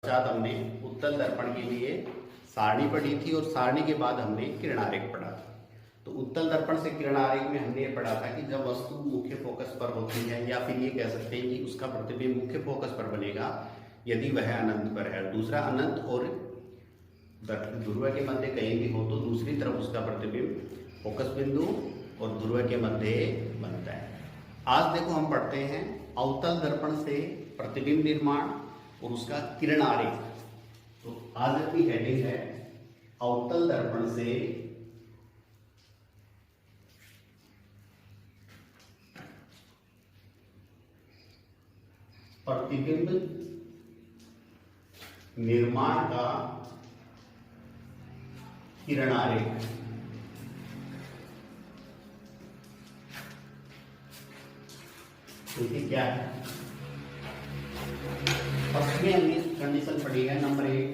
पश्चात हमने उत्तल दर्पण के लिए सारणी पढ़ी थी और सारणी के बाद हमने किरणारेख पढ़ा था। तो उत्तल दर्पण से किरणारेख में हमने ये पढ़ा था कि जब वस्तु मुख्य फोकस पर होती है, या फिर ये कह सकते हैं कि उसका प्रतिबिंब मुख्य फोकस पर बनेगा यदि वह अनंत पर है। दूसरा, अनंत और ध्रुव के मध्य कहीं भी हो तो दूसरी तरफ उसका प्रतिबिंब फोकस बिंदु और ध्रुव के मध्य बनता है। आज देखो हम पढ़ते हैं अवतल दर्पण से प्रतिबिंब निर्माण और उसका किरणारेख। तो आज की हेडिंग है अवतल दर्पण से प्रतिबिंब निर्माण का किरणारेख। देखिए क्या है, फर्स्ट में हमने कंडीशन पढ़ी है नंबर 1,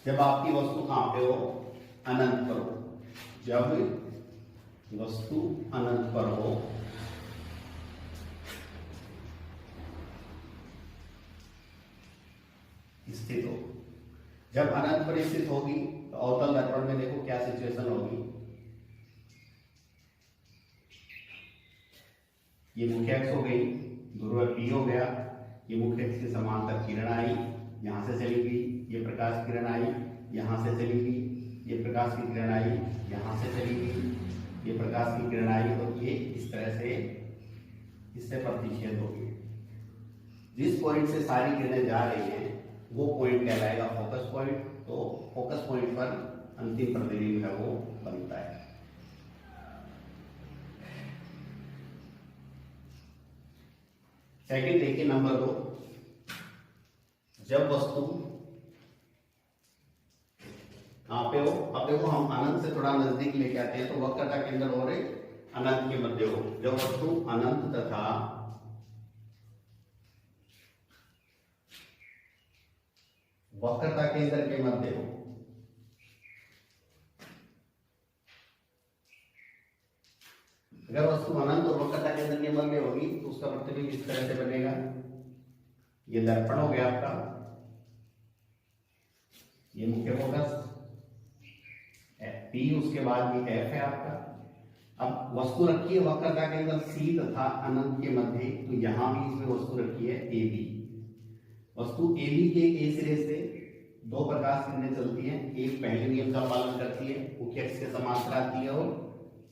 जब आपकी वस्तु कहां पे हो, अनंत पर हो। जब वस्तु अनंत पर हो स्थित हो, जब अनंत पर स्थित होगी तो अवतल दर्पण में देखो क्या सिचुएशन होगी। ये मुख्य अक्ष हो गई, ध्रुव P हो गया, ये मुख्य अक्ष के समांतर किरण आई, यहां से चली गई, ये प्रकाश किरण आई, यहां से चली गई, ये प्रकाश की किरण आई, यहां से चली गई, ये प्रकाश की किरण आई, और ये इस तरह से इससे प्रतिच्छेद होगी। जिस पॉइंट से सारी किरणें जा रही हैं वो पॉइंट कहलाएगा फोकस पॉइंट। तो फोकस पॉइंट पर अंतिम प्रतिबिंब है वो बनता है। सेकंड देखिए नंबर 2, जब वस्तु कहां पे हो, अब देखो हम अनंत से थोड़ा नजदीक लेके आते हैं तो वक्रता केंद्र और अनंत के मध्य हो। जब वस्तु अनंत तथा वक्रता केंद्र के मध्य हो, अगर वस्तु अनंत और वक्रता केंद्र के मध्य होगी तो उसका प्रतिबिंब इस तरह से बनेगा। ये दर्पण हो गया आपका, ये मुख्य फोकस P, उसके बाद ये F है आपका। अब वस्तु रखी है वक्रता केंद्र C तथा अनंत के मध्य, तो यहां भी इसमें वस्तु रखी है AB। वस्तु AB के A सिरे से दो प्रकाश किरणें चलती हैं, एक पहले नियम का पालन करती है, मुख्य अक्ष के समांतर आती है और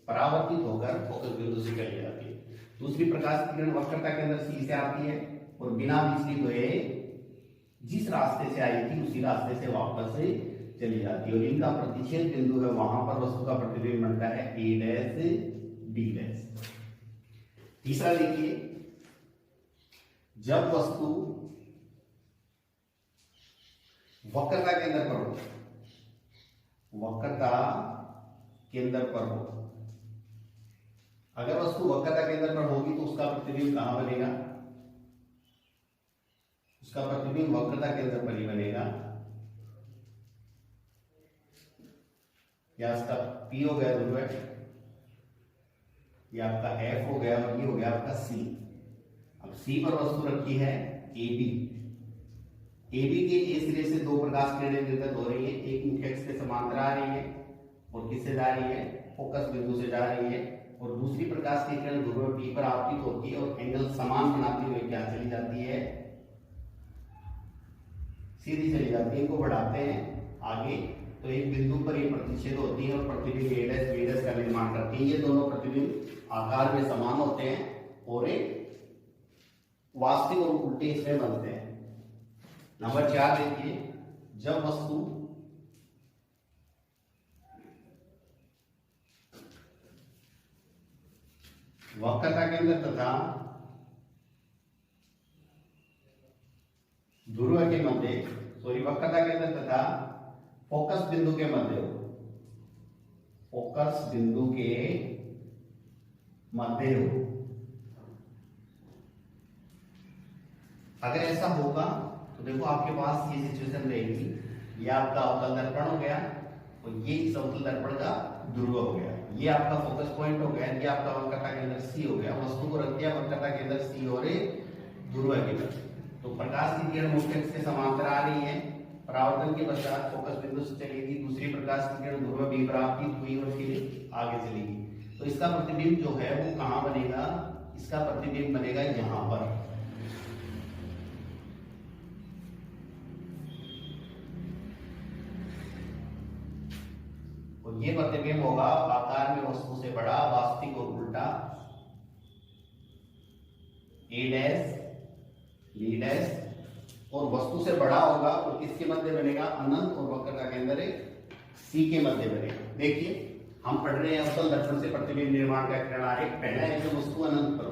परावर्तित होकर फोकस बिंदु से चली जाती है। दूसरी प्रकाश किरण वक्रता के अंदर C से आती है और बिना विचलित हुए जिस रास्ते से आई थी उसी रास्ते से वापस से चली जाती है, और इनका प्रतिच्छेद बिंदु है, वहां पर वस्तु का प्रतिबिंब बनता है A' B'। तीसरा देखिए, जब वस्तु वक्रता केंद्र पर हो, वक्रता केंद्र पर हो, अगर वस्तु वक्रता केंद्र पर होगी तो उसका प्रतिबिंब कहां बनेगा, उसका प्रतिबिंब वक्रता केंद्र पर ही बनेगा। या इसका P हो गया ध्रुव, ये आपका F हो गया और ये हो गया आपका C। अब C पर वस्तु रखी है AB। AB के A सिरे से दो प्रकाश किरणें निर्गत हो रही है, एक मुख्य अक्ष के समांतर आ रही है और किससे जा रही है, फोकस बिंदु से जा रही है, और दूसरी प्रकाश की किरण ध्रुव P पर आपतित होती है और एंगल समान बनाते हुए क्या चली जाती है, सीधी चली जाती है। इनको बढ़ाते हैं आगे तो एक बिंदु पर ये प्रतिच्छेद होती है और प्रतिबिंब A' B' का निर्माण करती है। ये दोनों प्रतिबिंब आकार में समान होते हैं और एक वास्तविक और उल्टे इसमें बनते हैं। नंबर 4 देखिए, जब वस्तु वक्रता केंद्र तथा ध्रुव के मध्य, वक्रता केंद्र तथा फोकस बिंदु के मध्य हो, फोकस बिंदु के मध्य हो, अगर ऐसा होगा तो देखो आपके पास ये सिचुएशन रहेगी। ये आपका अवतल दर्पण हो गया और ये इस अवतल दर्पण का ध्रुव हो गया, ये आपका फोकस पॉइंट हो गया, ये आपका वक्रता केंद्र C हो गया। वस्तु को रख दिया वक्रता केंद्र C और ध्रुव के मध्य, तो प्रकाश की किरण मुख्य अक्ष के समांतर आ रही है, परावर्तन के पश्चात फोकस बिंदु से चलेगी, दूसरी प्रकाश की किरण ध्रुव विपरावर्तित हुई और फिर आगे चलेगी। तो इसका प्रतिबिंब जो है वो कहाँ बनेगा, इसका प्रतिबिंब बनेगा यहाँ पर। और ये प्रतिबिंब होगा आकार में वस्तु से बड़ा, वास्तविक और उल्टा, ए डैश बी डैश, और वस्तु से बड़ा होगा तो किसके मध्य बनेगा, अनंत, और वक्रता के अंदर एक सी के मध्य बनेगा। देखिए हम पढ़ रहे हैं अवतल दर्पण से प्रतिबिंब निर्माण का किरण आरेख। पहला है कि वस्तु अनंत पर,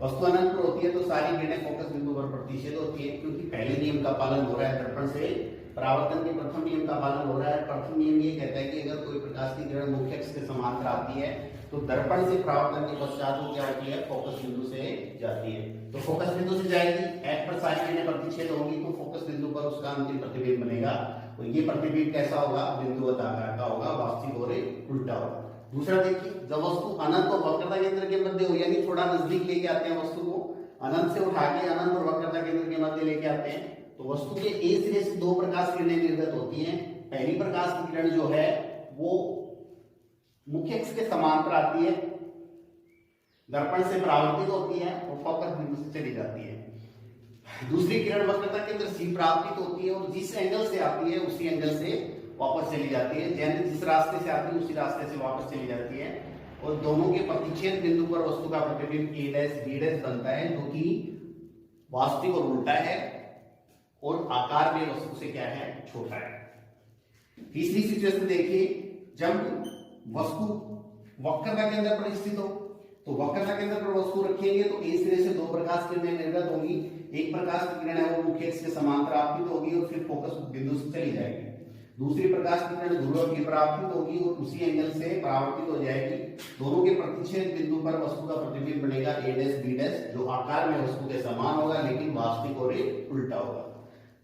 वस्तु अनंत पर होती है तो सारी किरणें फोकस बिंदु पर प्रतिच्छेद होती है, क्योंकि पहले नियम का पालन हो रहा है, दर्पण से परावर्तन के प्रथम नियम का पालन हो रहा है। प्रथम नियम ये कहता है कि अगर कोई प्रकाश की किरण मुख्य अक्ष के समांतर आती है तो दर्पण से परावर्तन के पश्चात वो क्या होती है, फोकस बिंदु से जाती है। तो फोकस बिंदु से जाएगी, एफ पर सारी किरणें प्रतिच्छेद होंगी तो फोकस बिंदु पर उसका अंतिम प्रतिबिंब बनेगा। तो ये प्रतिबिंब कैसा होगा, बिंदुवत आकार का होगा, वास्तविक और उल्टा होगा। दूसरा देखिए, जब वस्तु अनंत और वक्रता केंद्र के मध्य हो, यानी थोड़ा नजदीक लेके आते हैं वस्तु को, अनंत से उठा के अनंत और वक्रता केंद्र के मध्य लेके आते हैं, तो वस्तु के ए सिरे से दो प्रकाश किरणें निर्गत होती हैं। पहली प्रकाश की किरण जो है वो मुख्य अक्ष के समांतर आती है, दर्पण से परावर्तित होती है और फोकस बिंदु से चली जाती है। दूसरी किरण वक्रता केंद्र सी परावर्तित होती है और जिस एंगल से आती है उसी एंगल से वापस चली जाती है, यानी जिस रास्ते से आती है उसी रास्ते से वापस चली जाती है, और दोनों के प्रतिच्छेद बिंदु पर वस्तु का प्रतिबिंब ए डैश बी डैश बनता है, जो कि वास्तविक और उल्टा है और आकार में वस्तु से क्या है, छोटा है। तीसरी सिचुएशन देखिए, जब वस्तु वक्रता केंद्र पर स्थित हो, तो वक्रता केंद्र पर वस्तु रखेंगे तो ए सिरे से दो प्रकाश किरणें निर्गत होंगी। एक प्रकाश की किरण है वो मुख्य अक्ष के समांतर आपतित होगी और फिर फोकस बिंदु से चली जाएगी। दूसरी प्रकाश की किरण ध्रुव की परावर्तित होगी और उसी एंगल से परावर्तित हो जाएगी। दोनों के प्रतिच्छेद बिंदु पर वस्तु का प्रतिबिंब बनेगा ए डैश बी डैश, जो आकार में वस्तु के समान होगा लेकिन वास्तविक और उल्टा होगा।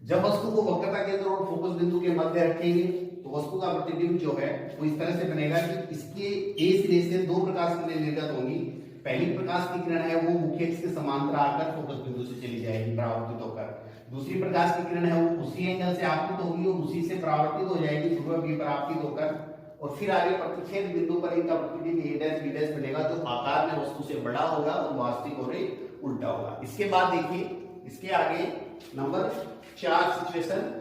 जब वस्तु को वक्रता केंद्र और फोकस बिंदु के मध्य रखेंगे तो वस्तु का प्रतिबिंब जो है वो इस तरह से बनेगा कि इसके ए सिरे से दो प्रकाश किरणें निर्गत होंगी। पहली प्रकाश की किरण है वो मुख्य अक्ष के समांतर आकर फोकस बिंदु से चली जाएगी परावर्तित होकर। दूसरी प्रकाश की किरण है वो उसी एंगल से आपतित होगी और उसी से परावर्तित हो जाएगी ध्रुव भी परावर्तित होकर, और फिर आगे प्रतिच्छेद बिंदु पर इनका प्रतिबिंब ए डैश बी डैश बनेगा, जो आकार में वस्तु से बड़ा होगा और वास्तविक और उल्टा होगा। इसके बाद देखिए, इसके आगे नंबर 4 सिचुएशन,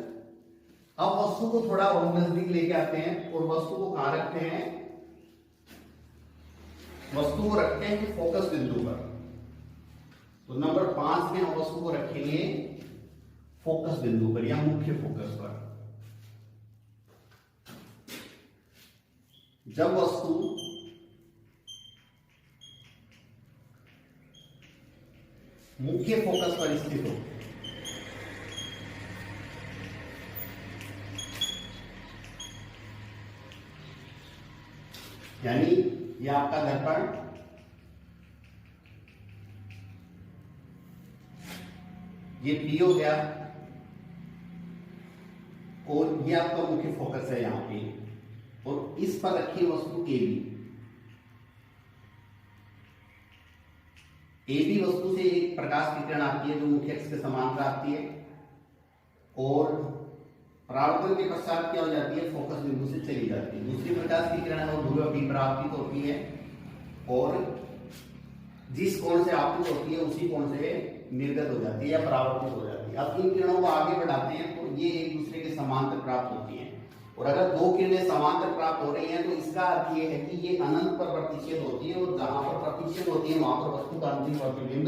अब वस्तु को थोड़ा और नजदीक लेके आते हैं और वस्तु को कहां रखते हैं, वस्तु को रखते हैं फोकस बिंदु पर। तो नंबर 5 में हम वस्तु को रखेंगे फोकस बिंदु पर या मुख्य फोकस पर। जब वस्तु मुख्य फोकस पर स्थित हो, यानी ये आपका दर्पण, ये पी हो गया और ये आपका मुख्य फोकस है यहां पे, और इस पर रखी वस्तु ए बी वस्तु से एक प्रकाश की किरण आती है जो मुख्य अक्ष के समांतर आती है और परावर्तन के पश्चात क्या हो जाती है, फोकस बिंदु से चली जाती है। दूसरी प्रकाश की किरण है वो ध्रुव भी परावर्तित होती है और जिस कोण से आपतित होती है उसी कोण से निर्गत हो जाती है या परावर्तित हो जाती है। अब इन किरणों को आगे बढ़ाते हैं तो ये एक दूसरे के समांतर प्राप्त होती हैं, और अगर दो किरणें समांतर प्राप्त हो रही हैं तो इसका अर्थ ये है कि ये अनंत पर प्रतिच्छेद होती है, और जहां पर प्रतिच्छेद होती है वहां पर वस्तु का अंतिम प्रतिबिंब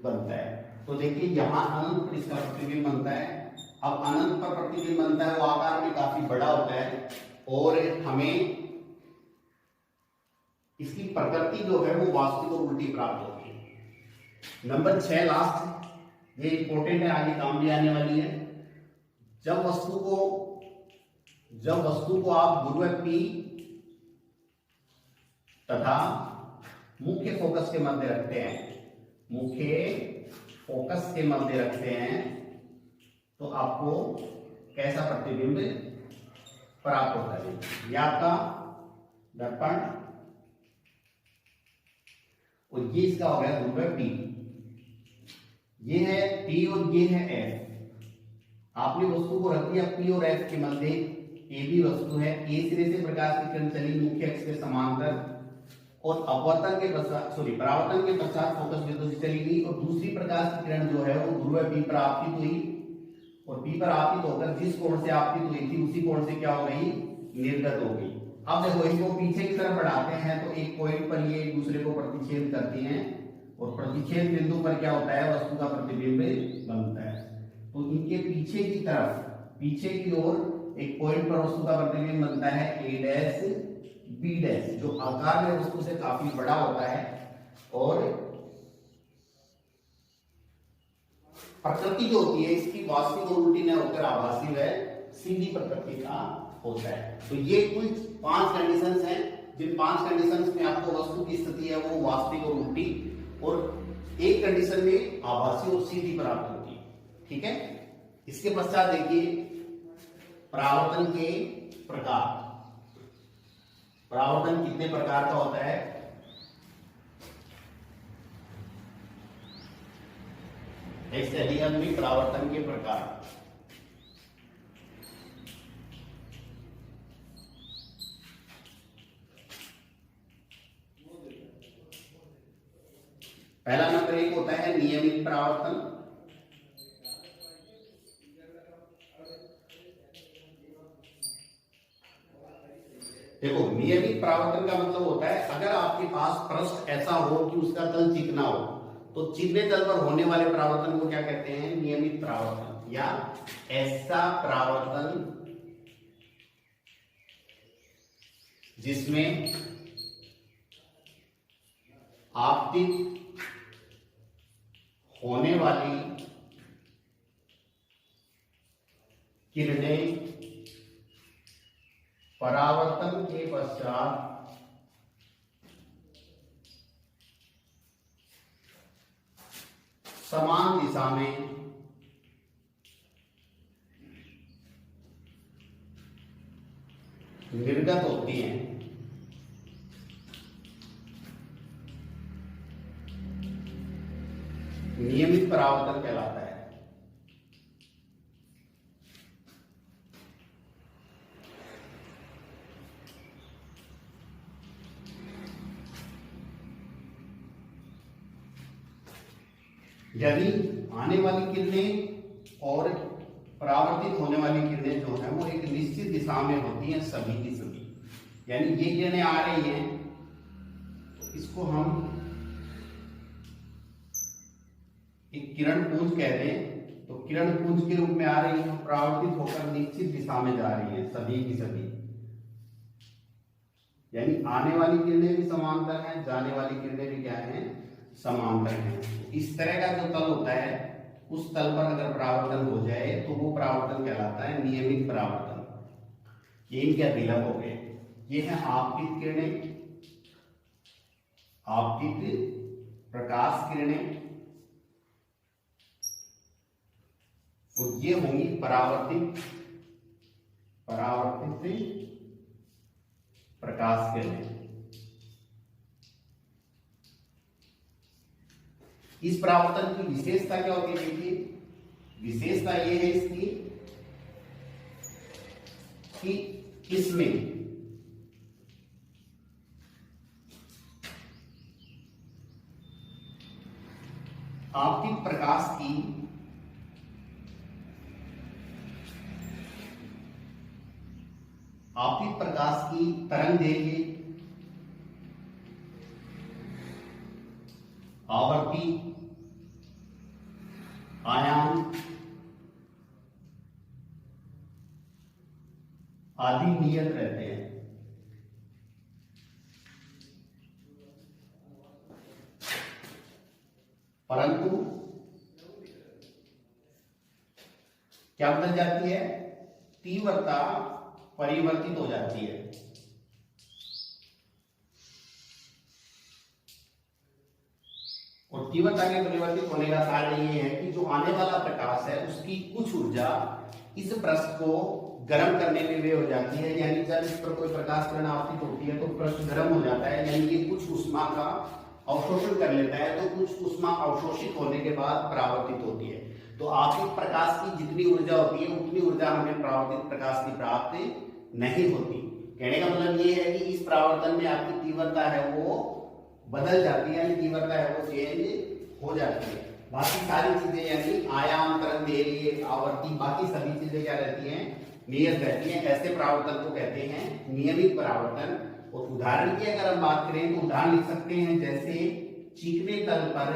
बनता है। तो देखिए यहाँ अनंत पर इसका प्रतिबिंब बनता है। अब अनंत पर प्रतिबिंब बनता है वो आकार में काफी बड़ा होता है और हमें इसकी प्रकृति जो है वो वास्तविक और उल्टी प्राप्त होती है। नंबर 6 लास्ट, ये इंपॉर्टेंट है, आगे काम भी आने वाली है। जब वस्तु को आप ध्रुव P तथा मुख्य फोकस के मध्य रखते हैं, मुख्य फोकस के मध्य रखते हैं, तो आपको कैसा प्रतिबिंब प्राप्त होता है। यह आपका दर्पण और ये इसका हो गया ध्रुव P। ये है P और ये है F। आपने वस्तु को रख दिया P और F के मध्य, ए बी वस्तु है, ए सिरे से प्रकाश की किरण चली मुख्य अक्ष के समांतर और अपवर्तन के पश्चात परावर्तन के पश्चात फोकस बिंदु से चली गई और दूसरी प्रकाश की किरण जो है वो ध्रुव P पर आपतित हुई और P पर आपतित होकर जिस कोण से आपतित हुई थी उसी कोण से क्या हो गई, निर्गत हो गई। अब देखो इनको पीछे की तरफ बढ़ाते हैं तो एक पॉइंट पर ये एक दूसरे को प्रतिच्छेद करती हैं और प्रतिच्छेद बिंदु पर क्या होता है, वस्तु का प्रतिबिंब बनता है। तो इनके पीछे की तरफ, पीछे की ओर एक पॉइंट पर वस्तु का प्रतिबिंब बनता है ए डैश बी डैश, जो आकार में वस्तु से काफी बड़ा होता है और प्रकृति जो होती है इसकी वास्तविक और उल्टी न होकर आभासी व सीधी प्रकृति का होता है। तो ये कुल 5 कंडीशंस हैं, जिन 5 कंडीशंस में आपको वस्तु की स्थिति है वो वास्तविक और उल्टी, और एक कंडीशन में आभासी और सीधी प्राप्त होती है। ठीक है, इसके पश्चात देखिए परावर्तन के प्रकार। परावर्तन कितने प्रकार का होता है, एक्सएलियम में परावर्तन के प्रकार। पहला नंबर 1 होता है नियमित परावर्तन। देखो नियमित परावर्तन का मतलब होता है अगर आपके पास पृष्ठ ऐसा हो कि उसका तल चिकना हो तो चिकने तल पर होने वाले परावर्तन को क्या कहते हैं, नियमित परावर्तन या ऐसा परावर्तन जिसमें आपतित होने वाली किरणें परावर्तन के पश्चात समान दिशा में निर्गत होती हैं। नियमित परावर्तन कहलाता है। यदि आने वाली किरणें और परावर्तित होने वाली किरणें जो है वो एक निश्चित दिशा में होती हैं सभी की सभी, यानी ये किरणें आ रही हैं तो इसको हम एक किरण पुंज कहते हैं। तो किरण पुंज के रूप में आ रही है, परावर्तित होकर निश्चित दिशा में जा रही है सभी की सभी, यानी आने वाली किरणें भी समांतर हैं, जाने वाली किरणें भी क्या हैं, समांतर हैं। इस तरह का जो तल होता है उस तल पर अगर परावर्तन हो जाए तो वो परावर्तन कहलाता है नियमित परावर्तन। ये इनके विलंब हो गए। ये है आपतित किरणें, आपतित प्रकाश किरणें, और ये होंगी परावर्तित प्रकाश किरणें। इस परावर्तन की विशेषता क्या होती है, देखिए विशेषता ये है इसकी कि इसमें आपतित प्रकाश की तरंगदैर्घ्य, आवृत्ति, आयाम आदि नियत रहते हैं। परंतु क्या बदल जाती है, तीव्रता परिवर्तित हो जाती है। और तीव्रता के परिवर्तित होने का कारण ये है कि जो आने वाला प्रकाश है उसकी कुछ ऊर्जा इस पृष्ठ को गर्म करने में व्यय हो जाती है, यानी जब इस पर कोई प्रकाश किरण आपतित होती है तो पृष्ठ गर्म हो जाता है, यानी कि कुछ ऊष्मा का अवशोषण कर लेता है तो कुछ ऊष्मा अवशोषित होने के बाद परावर्तित होती है। तो आपतित प्रकाश की जितनी ऊर्जा होती है उतनी ऊर्जा हमें परावर्तित प्रकाश की प्राप्त नहीं होती। कहने का मतलब ये है कि इस परावर्तन में आपकी तीव्रता है वो बदल जाती है, यानी तीव्रता है वो चेंज हो जाती है। बाकी सारी चीजें यानी आयाम, तरंग दैर्घ्य, आवर्ती, बाकी सभी चीजें क्या रहती हैं, नियत रहती हैं। ऐसे परावर्तन को कहते हैं नियमित परावर्तन। और उदाहरण की अगर हम बात करें तो उदाहरण लिख सकते हैं जैसे चिकने तल पर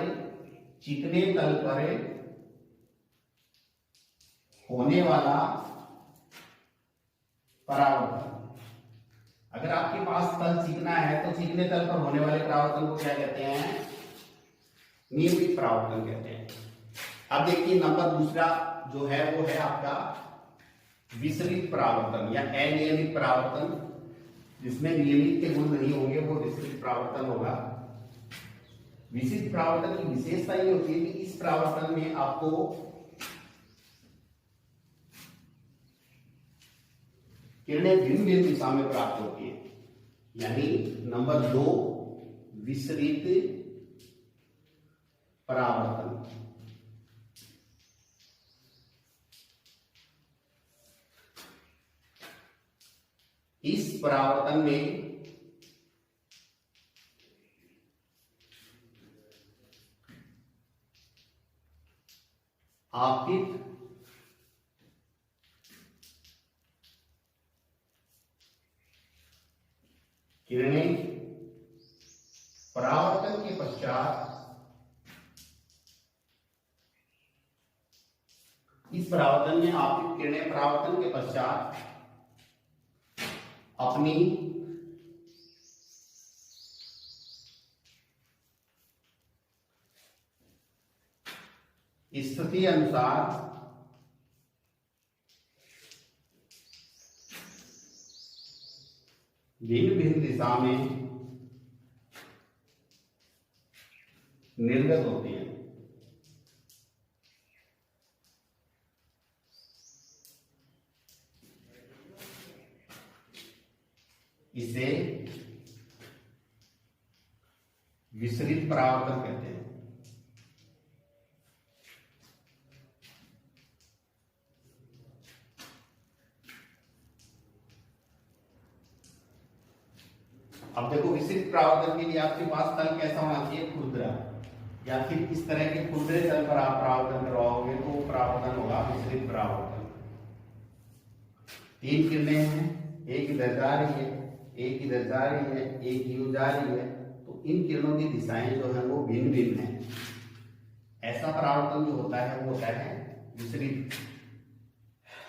होने वाला परावर्तन। अगर आपके पास तल चिकना है तो चिकने तल पर होने वाले परावर्तन को क्या कहते हैं, नियमित परावर्तन कहते हैं। अब देखिए नंबर दूसरा जो है वो है आपका विसरित परावर्तन या अनियमित परावर्तन, जिसमें नियमित के गुण नहीं होंगे, वो विसरित परावर्तन होगा। विसरित परावर्तन की विशेषता ये होती है कि इस परावर्तन में आपको किरणें भिन्न भिन्न दिशा में प्राप्त होती है। यानी नंबर 2 विसरित परावर्तन। इस परावर्तन में आपतित किरणें परावर्तन के पश्चात इस परावर्तन में आपतित किरणें परावर्तन के पश्चात अपनी स्थिति अनुसार भिन्न भिन्न दिशा में निर्गत होती है। इसे विसरित परावर्तन कहते हैं। अब देखो विसरित परावर्तन के लिए आपके पास तल कैसा होना चाहिए, खुरदरा, या फिर इस तरह के खुरदरे तल पर आप परावर्तन करवाओगे तो परावर्तन होगा विसरित परावर्तन। 3 किरणें हैं, एक इधर जा रही है, एक इधर जा रही है, एक यूं जा रही है, तो इन किरणों की दिशाएं जो है वो भिन्न भिन्न है। ऐसा परावर्तन जो होता है वो होता है विसरित।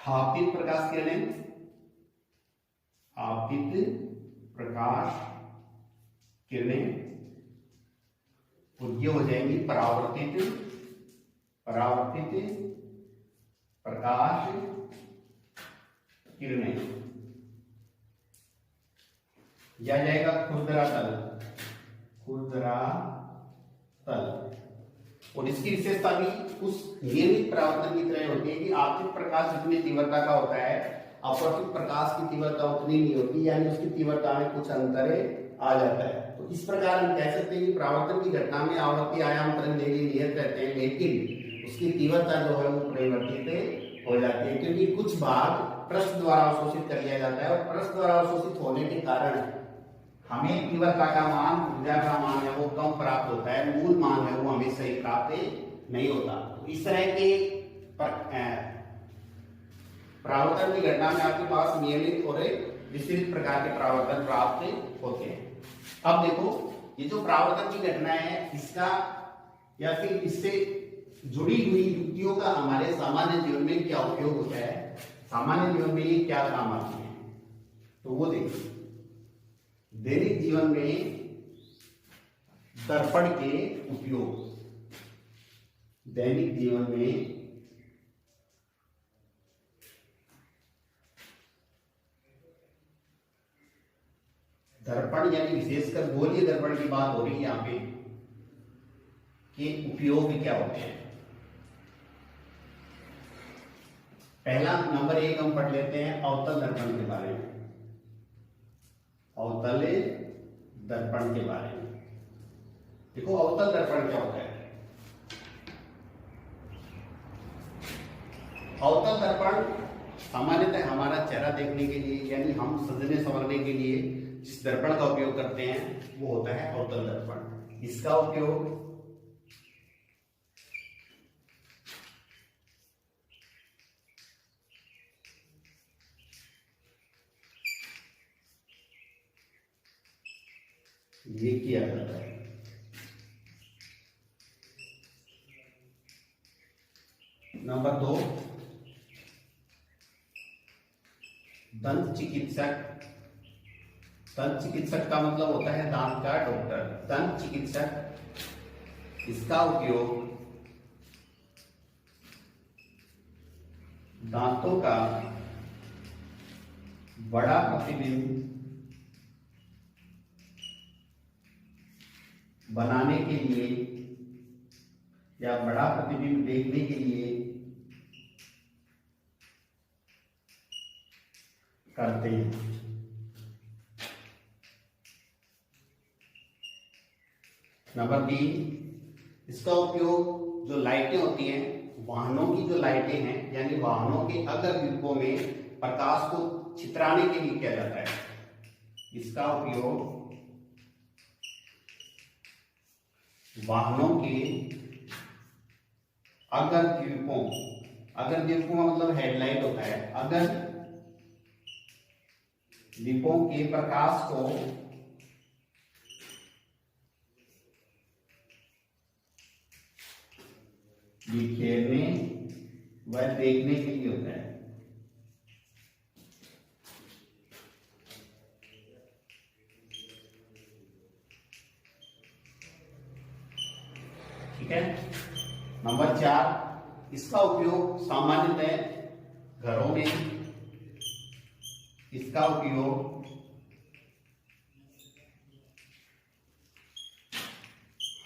आपतित प्रकाश किरणें, आपतित प्रकाश किरणें ये हो जाएंगी परावर्तित प्रकाश किरणें। यह जाएगा खुरदरा तल। और इसकी विशेषता भी उस नियमित परावर्तन की तरह होती है कि आपतित प्रकाश जितनी तीव्रता का होता है अपवर्तित प्रकाश की तीव्रता उतनी नहीं होती, यानी उसकी तीव्रता में कुछ अंतर आ जाता है। तो इस प्रकार हम कह सकते हैं कि परावर्तन की घटना में आवर्ती, आयाम, तरंग दैर्घ्य नियत रहते हैं, लेकिन उसकी तीव्रता जो है वो परिवर्तित हो जाती है, क्योंकि कुछ भाग पृष्ठ द्वारा अवशोषित कर लिया जाता है और पृष्ठ द्वारा अवशोषित होने के कारण हमें तीव्रता का मान, ऊर्जा का मान है वो कम प्राप्त होता है, मूल मान है वो हमेशा ही प्राप्त नहीं होता। तो इस तरह के परावर्तन की घटना में आपके पास नियमित और विस्तृत प्रकार के परावर्तन प्राप्त होते हैं। अब देखो ये जो परावर्तन की घटना है इसका या फिर इससे जुड़ी हुई युक्तियों का हमारे सामान्य जीवन में क्या उपयोग होता है, सामान्य जीवन में ये क्या काम आती है, तो वो देखिए। दैनिक जीवन में दर्पण के उपयोग, दैनिक जीवन में दर्पण यानी विशेषकर गोलीय दर्पण की बात हो रही है यहाँ पे कि उपयोग क्या होते हैं। पहला नंबर 1 हम पढ़ लेते हैं अवतल दर्पण के बारे में। अवतल दर्पण के बारे में देखो अवतल दर्पण क्या होता है। अवतल दर्पण सामान्यतः हमारा चेहरा देखने के लिए यानी हम सजने संवरने के लिए जिस दर्पण का उपयोग करते हैं वो होता है अवतल दर्पण। इसका उपयोग ये किया जाता है। नंबर 2, दंत चिकित्सक। दंत चिकित्सक का मतलब होता है दांत का डॉक्टर। दंत चिकित्सक इसका उपयोग दांतों का बड़ा प्रतिबिंब बनाने के लिए या बड़ा प्रतिबिंब देखने के लिए करते हैं। नंबर 3, इसका उपयोग जो लाइटें होती हैं, वाहनों की जो लाइटें हैं यानी वाहनों के अग्र दीपों में प्रकाश को छितराने के लिए किया जाता है। इसका उपयोग वाहनों के अग्र दीपों, अग्र दीपों का मतलब हेडलाइट होता है, अग्र दीपों के प्रकाश को बिखेरने व देखने के लिए होता है। ठीक है। नंबर 4, इसका उपयोग सामान्यतः घरों में इसका उपयोग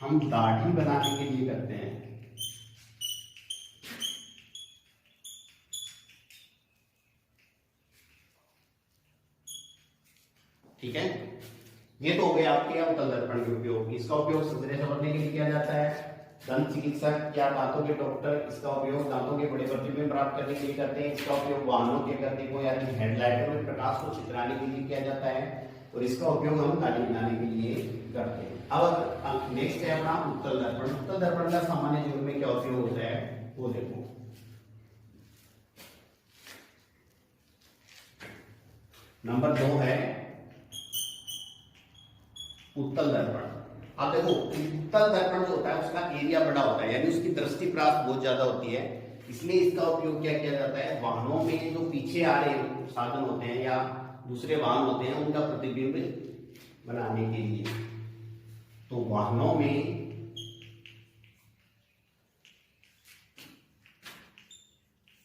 हम दाढ़ी बनाने के लिए करते हैं। ठीक है, ये तो हो गया आपके अवतल दर्पण के उपयोग। इसका उपयोग सजने संवरने के लिए किया जाता है। दंत चिकित्सक या दांतों के डॉक्टर इसका उपयोग दांतों के बड़े प्रतिबिंब प्राप्त करने के लिए करते हैं। इसका उपयोग वाहनों के गतिकों या हेडलाइटों में प्रकाश को छितराने के लिए किया जाता है और इसका उपयोग हम गाड़ी बनाने के लिए करते हैं। अब नेक्स्ट है अपना उत्तल दर्पण। उत्तल दर्पण का सामान्य जीवन में क्या उपयोग होता है वो देखो। नंबर 2 है उत्तल दर्पण। अब देखो उत्तल दर्पण जो होता है उसका एरिया बड़ा होता है यानी उसकी दृष्टि परास बहुत ज्यादा होती है, इसलिए इसका उपयोग क्या किया जाता है, वाहनों में जो पीछे आ रहे साधन होते हैं या दूसरे वाहन होते हैं उनका प्रतिबिंब बनाने के लिए। तो वाहनों में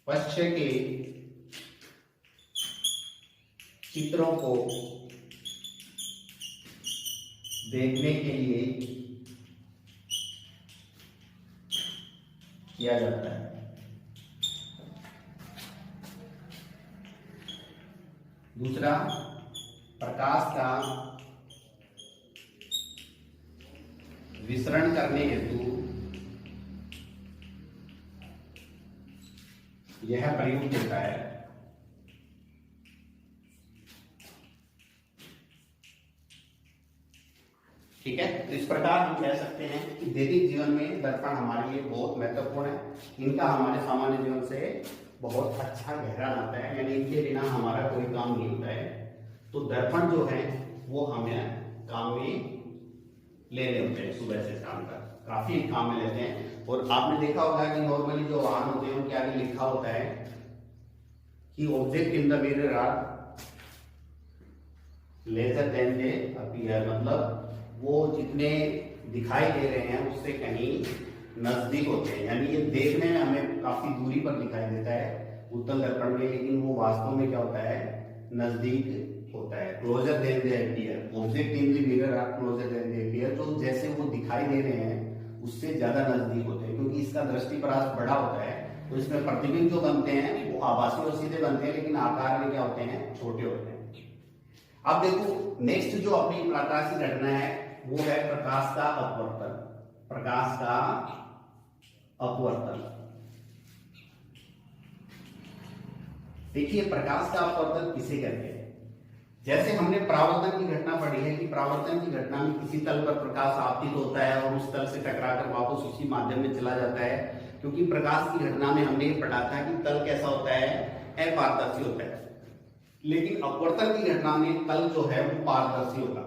पश्च के चित्रों को देखने के लिए किया जाता है। दूसरा, प्रकाश का विसरण करने हेतु यह प्रयुक्त होता है। ठीक है, तो इस प्रकार हम कह सकते हैं कि दैनिक जीवन में दर्पण हमारे लिए बहुत महत्वपूर्ण है। इनका हमारे सामान्य जीवन से बहुत अच्छा गहरा नाता है, यानी इनके बिना हमारा कोई काम नहीं होता है। तो दर्पण जो है वो हमें काम में लेने होते हैं, सुबह से शाम तक काफी काम में लेते हैं। और आपने देखा होगा कि नॉर्मली जो वाहन होते हैं उनके आगे लिखा होता है कि object in the mirror are larger than they appear, मतलब वो जितने दिखाई दे रहे हैं उससे कहीं नजदीक होते हैं, यानी ये देखने में हमें काफी दूरी पर दिखाई देता है उत्तल दर्पण में, लेकिन वो वास्तव में क्या होता है, नजदीक होता है। Closer than they appear, object in the mirror are closer than they appear, जो जैसे वो दिखाई दे रहे हैं उससे ज्यादा नजदीक होते हैं, क्योंकि इसका दृष्टिपरास बड़ा होता है। तो इसमें प्रतिबिंब जो बनते हैं वो आभासी और सीधे बनते हैं, लेकिन आकार में क्या होते हैं, छोटे होते हैं। अब देखो नेक्स्ट जो अपनी प्राकाशिक घटना है वो है प्रकाश का अपवर्तन। प्रकाश का अपवर्तन। देखिए प्रकाश का अपवर्तन किसे कहते हैं? जैसे हमने परावर्तन की घटना पढ़ी है कि परावर्तन की घटना में किसी तल पर प्रकाश आपतित होता है और उस तल से टकराकर वापस उसी माध्यम में चला जाता है, क्योंकि प्रकाश की घटना में हमने पढ़ा था कि तल कैसा होता है, अपारदर्शी होता है। लेकिन अपवर्तन की घटना में तल जो है वो पारदर्शी होगा।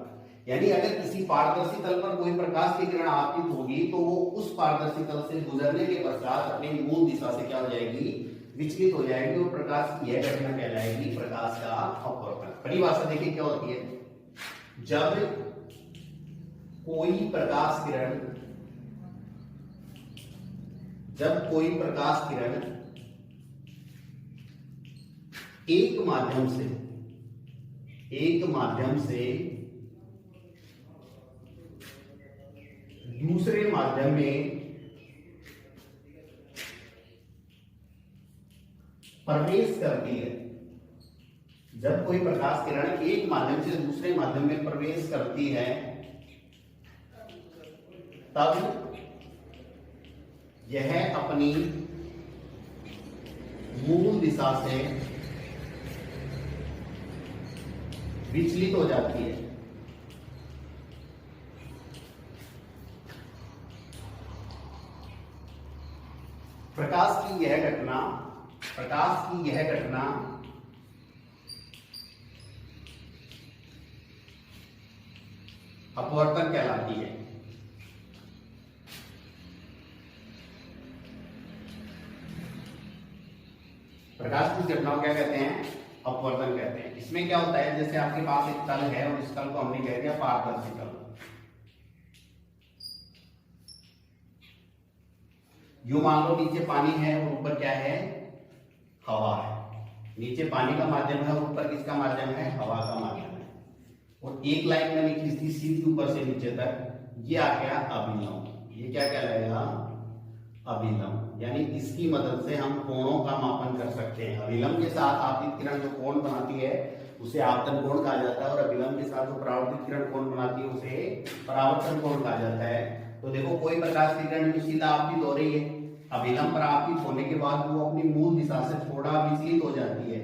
यानी अगर किसी पारदर्शी तल पर कोई प्रकाश की किरण आपतित होगी तो वो उस पारदर्शी तल से गुजरने के पश्चात अपनी मूल दिशा से क्या हो जाएगी, विचलित हो जाएगी और प्रकाश की यह घटना कहलाएगी प्रकाश का अपवर्तन। परिभाषा देखिए क्या होती है, जब कोई प्रकाश किरण एक माध्यम से दूसरे माध्यम में प्रवेश करती है, जब कोई प्रकाश किरण एक माध्यम से दूसरे माध्यम में प्रवेश करती है, तब यह अपनी मूल दिशा से विचलित हो जाती है। प्रकाश की यह घटना अपवर्तन कहलाती है। प्रकाश की घटना क्या कहते हैं, अपवर्तन कहते हैं। इसमें क्या होता है, जैसे आपके पास एक तल है और इस तल को हमने कह दिया पारदर्शी तल। यूं मान लो नीचे पानी है और ऊपर क्या है, हवा है। नीचे पानी का माध्यम है और ऊपर किसका माध्यम है, हवा का माध्यम है। और एक लाइन मैंने खींची सीधी ऊपर से नीचे तक, ये आ गया अभिलंब। ये क्या कहलाएगा, अभिलंब। यानी इसकी मदद से हम कोणों का मापन कर सकते हैं। अभिलंब के साथ आपतित किरण जो कोण बनाती है उसे आपतन कोण कहा जाता है, और अभिलंब के साथ जो परावर्तित किरण कोण बनाती है उसे परावर्तन कोण कहा जाता है। तो देखो कोई प्रकाश की किरण जो सीधा आपतित हो रही है, अभिलंब पर आपतित होने के बाद वो अपनी मूल दिशा से थोड़ा विचलित हो जाती है,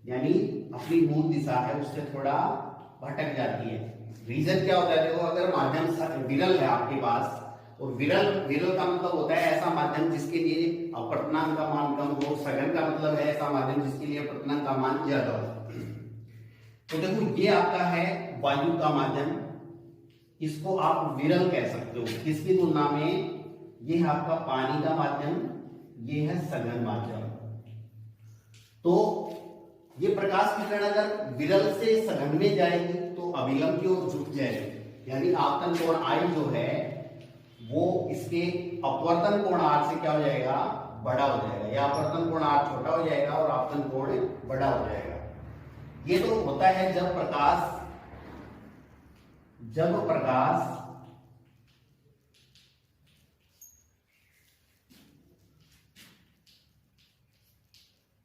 यानी अपनी मूल दिशा है उससे थोड़ा भटक जाती है। रीजन क्या होता है, देखो अगर माध्यम विरल है आपके पास, और विरल का मतलब होता है ऐसा माध्यम जिसके लिए अपवर्तनांक का मान कम हो। सघन का मतलब है ऐसा माध्यम जिसके लिए अपवर्तनांक का मान ज्यादा हो। तो देखो ये आपका है वायु का माध्यम, इसको आप विरल कह सकते हो। किसकी तुलना में, ये है आपका पानी का माध्यम, ये है सघन माध्यम। तो ये प्रकाश की किरण अगर विरल से सघन में जाएगी तो अभिलंब की ओर झुक जाएगी, यानी आपतन कोण आई जो है वो इसके अपवर्तन कोण आर से क्या हो जाएगा, बड़ा हो जाएगा। या अपवर्तन कोण आर छोटा हो जाएगा और आपतन कोण बड़ा हो जाएगा। ये तो होता है जब प्रकाश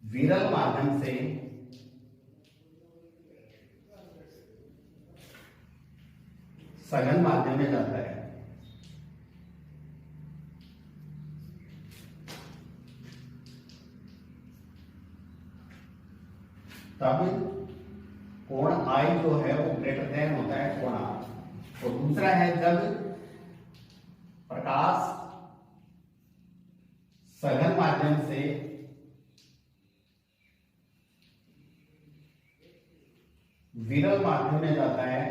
विरल माध्यम से सघन माध्यम में जाता है। तब कोण आई जो है वो ग्रेटर देन होता है कोण आर। और दूसरा है जब प्रकाश सघन माध्यम से विरल माध्यम में जाता है,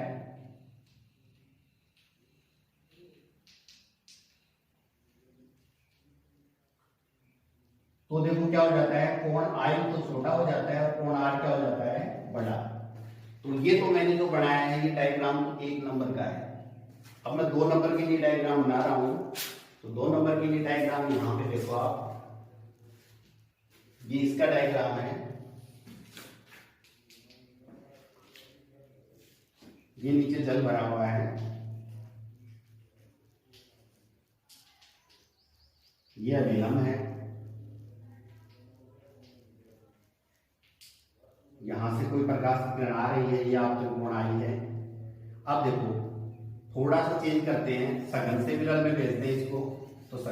तो देखो क्या हो जाता है, कोण आई तो छोटा हो जाता है और कोण आर क्या हो जाता है, बड़ा। तो ये तो मैंने जो बनाया है ये डायग्राम 1 नंबर का है। अब मैं 2 नंबर के लिए डायग्राम बना रहा हूं। तो 2 नंबर के लिए डायग्राम यहां पे देखो आप, ये इसका डायग्राम है। ये नीचे जल भरा हुआ है, ये अभिलंब है, यहां से कोई प्रकाश की किरण आ रही है, ये आपतन कोण आई है। अब देखो थोड़ा सा चेंज करते हैं, सघन से विरल में भेजते हैं इसको,